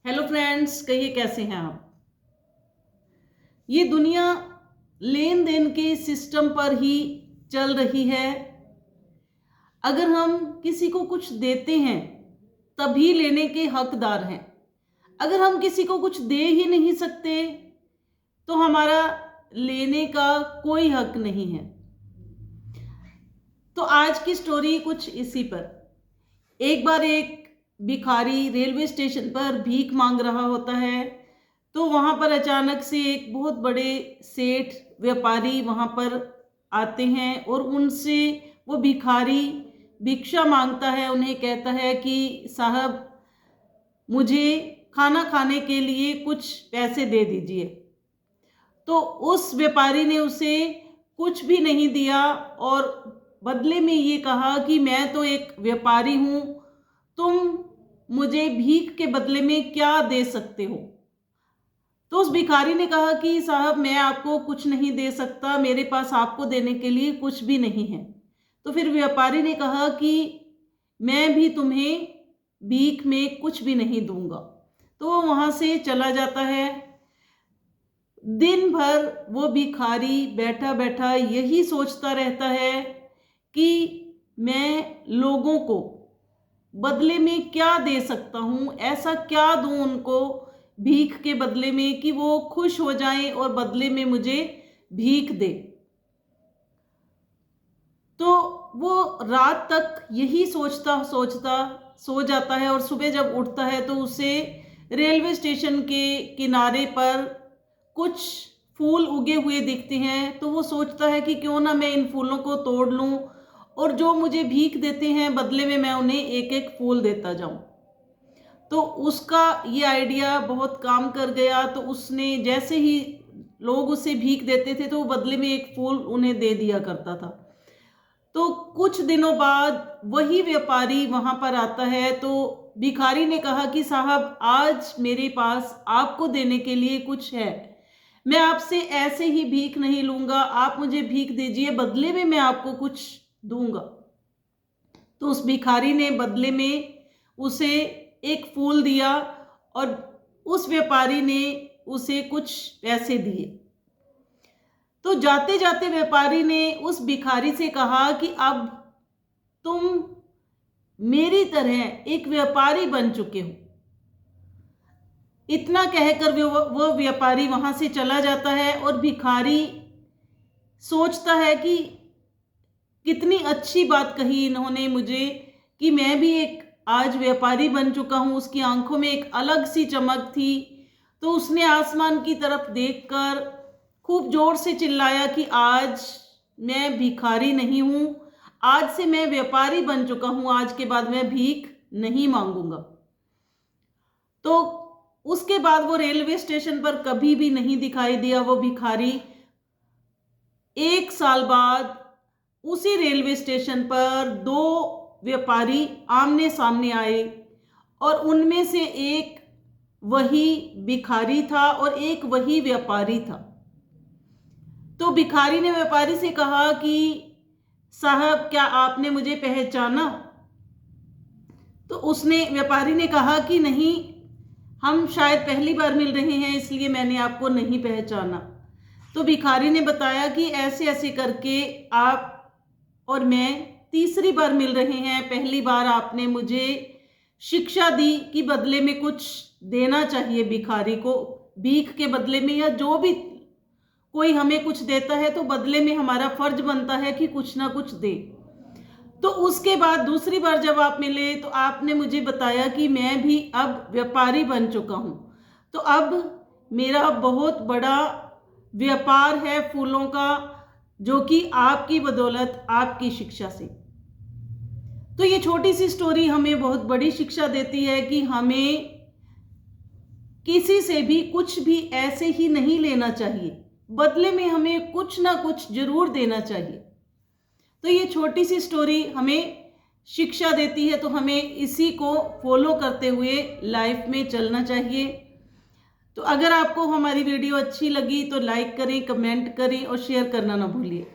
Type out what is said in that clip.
Hello friends, कहिए कैसे हैं आप। ये दुनिया लेन देन के सिस्टम पर ही चल रही है। अगर हम किसी को कुछ देते हैं तभी लेने के हकदार हैं। अगर हम किसी को कुछ दे ही नहीं सकते तो हमारा लेने का कोई हक नहीं है। तो आज की स्टोरी कुछ इसी पर। एक बार एक भिखारी रेलवे स्टेशन पर भीख मांग रहा होता है। तो वहाँ पर अचानक से एक बहुत बड़े सेठ व्यापारी वहाँ पर आते हैं और उनसे वो भिखारी भिक्षा मांगता है। उन्हें कहता है कि साहब, मुझे खाना खाने के लिए कुछ पैसे दे दीजिए। तो उस व्यापारी ने उसे कुछ भी नहीं दिया और बदले में ये कहा कि मैं तो एक व्यापारी हूँ, तुम मुझे भीख के बदले में क्या दे सकते हो। तो उस भिखारी ने कहा कि साहब, मैं आपको कुछ नहीं दे सकता, मेरे पास आपको देने के लिए कुछ भी नहीं है। तो फिर व्यापारी ने कहा कि मैं भी तुम्हें भीख में कुछ भी नहीं दूंगा। तो वो वहाँ से चला जाता है। दिन भर वो भिखारी बैठा बैठा यही सोचता रहता है कि मैं लोगों को बदले में क्या दे सकता हूँ, ऐसा क्या दूँ उनको भीख के बदले में कि वो खुश हो जाएं और बदले में मुझे भीख दे। तो वो रात तक यही सोचता सोचता सो जाता है और सुबह जब उठता है तो उसे रेलवे स्टेशन के किनारे पर कुछ फूल उगे हुए दिखते हैं। तो वो सोचता है कि क्यों ना मैं इन फूलों को तोड़ लूं और जो मुझे भीख देते हैं बदले में मैं उन्हें एक एक फूल देता जाऊं। तो उसका ये आइडिया बहुत काम कर गया। तो उसने जैसे ही लोग उसे भीख देते थे तो वो बदले में एक फूल उन्हें दे दिया करता था। तो कुछ दिनों बाद वही व्यापारी वहां पर आता है। तो भिखारी ने कहा कि साहब, आज मेरे पास आपको देने के लिए कुछ है, मैं आपसे ऐसे ही भीख नहीं लूंगा, आप मुझे भीख दीजिए, बदले में मैं आपको कुछ दूंगा। तो उस भिखारी ने बदले में उसे एक फूल दिया और उस व्यापारी ने उसे कुछ पैसे दिए। तो जाते जाते व्यापारी ने उस भिखारी से कहा कि अब तुम मेरी तरह एक व्यापारी बन चुके हो। इतना कहकर वो व्यापारी वहां से चला जाता है और भिखारी सोचता है कि कितनी अच्छी बात कही इन्होंने मुझे कि मैं भी एक आज व्यापारी बन चुका हूं। उसकी आंखों में एक अलग सी चमक थी। तो उसने आसमान की तरफ देखकर खूब जोर से चिल्लाया कि आज मैं भिखारी नहीं हूं, आज से मैं व्यापारी बन चुका हूं, आज के बाद मैं भीख नहीं मांगूंगा। तो उसके बाद वो रेलवे स्टेशन पर कभी भी नहीं दिखाई दिया वो भिखारी। एक साल बाद उसी रेलवे स्टेशन पर दो व्यापारी आमने सामने आए और उनमें से एक वही भिखारी था और एक वही व्यापारी था। तो भिखारी ने व्यापारी से कहा कि साहब, क्या आपने मुझे पहचाना। तो उसने व्यापारी ने कहा कि नहीं, हम शायद पहली बार मिल रहे हैं इसलिए मैंने आपको नहीं पहचाना। तो भिखारी ने बताया कि ऐसे ऐसे करके आप और मैं तीसरी बार मिल रहे हैं। पहली बार आपने मुझे शिक्षा दी कि बदले में कुछ देना चाहिए भिखारी को, भीख के बदले में, या जो भी कोई हमें कुछ देता है तो बदले में हमारा फर्ज बनता है कि कुछ ना कुछ दे। तो उसके बाद दूसरी बार जब आप मिले तो आपने मुझे बताया कि मैं भी अब व्यापारी बन चुका हूं। तो अब मेरा बहुत बड़ा व्यापार है फूलों का, जो कि आपकी बदौलत, आपकी शिक्षा से। तो ये छोटी सी स्टोरी हमें बहुत बड़ी शिक्षा देती है कि हमें किसी से भी कुछ भी ऐसे ही नहीं लेना चाहिए, बदले में हमें कुछ ना कुछ जरूर देना चाहिए। तो ये छोटी सी स्टोरी हमें शिक्षा देती है, तो हमें इसी को फॉलो करते हुए लाइफ में चलना चाहिए। तो अगर आपको हमारी वीडियो अच्छी लगी तो लाइक करें, कमेंट करें और शेयर करना ना भूलिए।